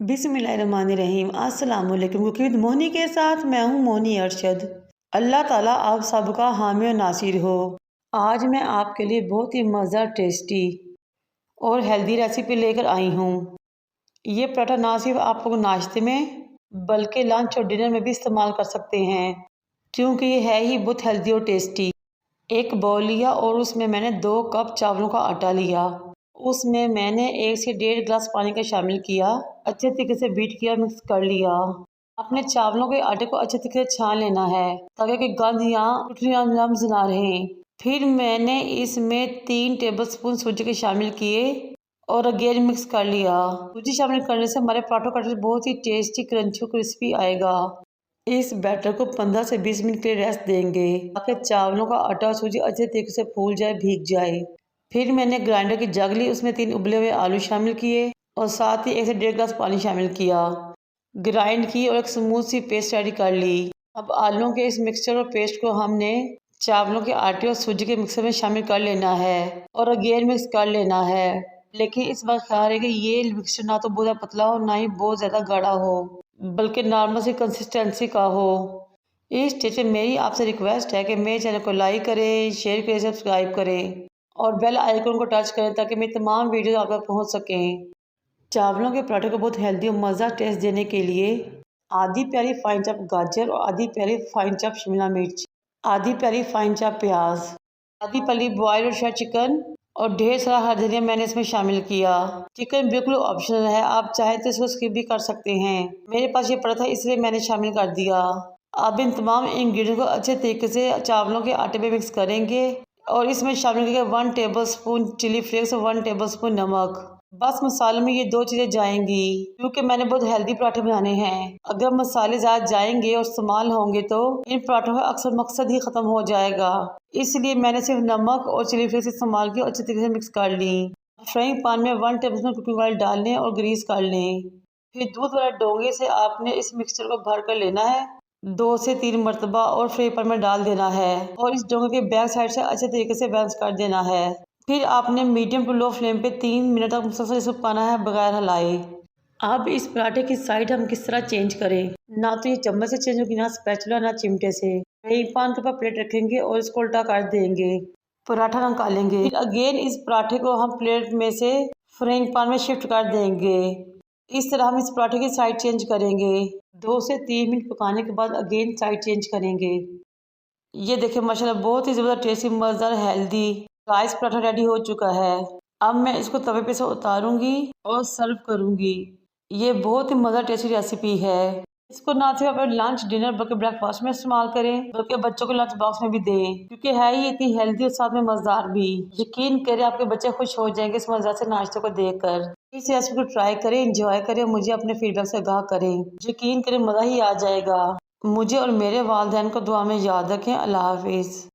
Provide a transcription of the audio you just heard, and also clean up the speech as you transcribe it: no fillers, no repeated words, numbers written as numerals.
बिस्मिल्लाहिर्रहमानिर्रहीम। अस्सलाम वालेकुम। कुकिंग विद मोनी के साथ मैं हूँ मोनी अरशद। अल्लाह ताला आप सबका हामी और नासिर हो। आज मैं आपके लिए बहुत ही मज़ेदार, टेस्टी और हेल्दी रेसिपी लेकर आई हूँ। ये पराठा ना सिर्फ आप लोग नाश्ते में बल्कि लंच और डिनर में भी इस्तेमाल कर सकते हैं, क्योंकि ये है ही बहुत हेल्दी और टेस्टी। एक बाउल लिया और उसमें मैंने 2 कप चावलों का आटा लिया। उसमें मैंने 1 से 1.5 गिलास पानी का शामिल किया। अच्छे तरीके से बीट किया, मिक्स कर लिया। अपने चावलों के आटे को अच्छे तरीके से छान लेना है ताकि कोई गंध या लम्स ना रहे। फिर मैंने इसमें 3 टेबलस्पून सूजी के शामिल किए और अगेन मिक्स कर लिया। सूजी शामिल करने से हमारे पराठों का टेस्ट बहुत ही टेस्टी, क्रंची, क्रिस्पी आएगा। इस बैटर को 15 से 20 मिनट के लिए रेस्ट देंगे ताकि चावलों का आटा और सूजी अच्छे तरीके से फूल जाए, भीग जाए। फिर मैंने ग्राइंडर की जग ली, उसमें 3 उबले हुए आलू शामिल किए और साथ ही 1 से 1.5 गिलास पानी शामिल किया। ग्राइंड की और एक स्मूथ सी पेस्ट रेडी कर ली। अब आलूओं के इस मिक्सचर और पेस्ट को हमने चावलों के आटे और सूजी के मिक्सर में शामिल कर लेना है और अगेन मिक्स कर लेना है। लेकिन इस बात ख्याल है कि ये मिक्सचर ना तो बहुत ज़्यादा पतला हो, ना ही बहुत ज़्यादा गाढ़ा हो, बल्कि नॉर्मल सी कंसिस्टेंसी का हो। इस स्टेज पे मेरी आपसे रिक्वेस्ट है कि मेरे चैनल को लाइक करें, शेयर करें, सब्सक्राइब करें और बेल आइकन को टच करें ताकि मेरी तमाम वीडियो आप तक पहुँच सकें। चावलों के पराठे को बहुत हेल्दी और मज़ेदार टेस्ट देने के लिए आधी प्यारी फाइन चॉप गाजर और आधी प्यारी फाइन चॉप शिमला मिर्च, आधी प्यारी फाइन चॉप प्याज, आधी प्यारी बॉयल और शायद चिकन और ढेर सारा हरा धनिया मैंने इसमें शामिल किया। चिकन बिल्कुल ऑप्शनल है, आप चाहे तो इसको स्किप भी कर सकते हैं। मेरे पास ये पड़ा था इसलिए मैंने शामिल कर दिया। अब इन तमाम इंग्रेडिएंट को अच्छे तरीके से चावलों के आटे में मिक्स करेंगे और इसमें शामिल करेंगे 1 टेबलस्पून चिली फ्लेक्स और 1 टेबलस्पून नमक। बस मसाले में ये 2 चीज़ें जाएंगी क्योंकि मैंने बहुत हेल्दी पराठे बनाने हैं। अगर मसाले ज़्यादा जाएंगे और इस्तेमाल होंगे तो इन पराठों का अक्सर मकसद ही ख़त्म हो जाएगा। इसलिए मैंने सिर्फ नमक और चिली फ्लेक्स इस्तेमाल किया और अच्छे तरीके से मिक्स कर ली। फ्राइंग पैन में 1 टेबलस्पून कुकिंग ऑयल डाल लें और ग्रीस कर लें। फिर दूध वाले डोंगे से आपने इस मिक्सचर को भर कर लेना है 2 से 3 मरतबा और फ्राई पैन में डाल देना है और इस डोंगे के बैक साइड से अच्छे तरीके से बैलेंस कर देना है। फिर आपने मीडियम टू लो फ्लेम पे 3 मिनट तक मुसलसल इसको पकाना है बगैर हिलाए। अब इस पराठे की साइड हम किस तरह चेंज करें, ना तो ये चम्मच से चेंज होगी, ना स्पैचुला, ना चिमटे से। फ्राइंग पैन के ऊपर प्लेट रखेंगे और इसको उल्टा कर देंगे, पराठा निकालेंगे। फिर अगेन इस पराठे को हम प्लेट में से फ्राइंग पैन में शिफ्ट कर देंगे। इस तरह हम इस पराठे की साइड चेंज करेंगे। 2 से 3 मिनट पकाने के बाद अगेन साइड चेंज करेंगे। ये देखिए माशाल्लाह बहुत ही ज़बरदस्त, टेस्टी, मज़ेदार, हेल्दी राइस पराठा रेडी हो चुका है। अब मैं इसको तवे पे से उतारूंगी और सर्व करूंगी। ये बहुत ही मज़ेदार, टेस्टी रेसिपी है। इसको ना सिर्फ अपने लंच, डिनर बल्कि ब्रेकफास्ट में इस्तेमाल करें, बल्कि बच्चों को लंच बॉक्स में भी दें, क्योंकि है ही इतनी हेल्दी और साथ में मज़ेदार भी। यकीन करें आपके बच्चे खुश हो जाएंगे इस मज़ेदार से नाश्ते को देखकर। इस रेसिपी को ट्राई करें, एंजॉय करें, मुझे अपने फीडबैक से आगाह करें। यकीन करें मज़ा ही आ जाएगा। मुझे और मेरे वालिदैन को दुआ में याद रखें। अल्लाह हाफिज़।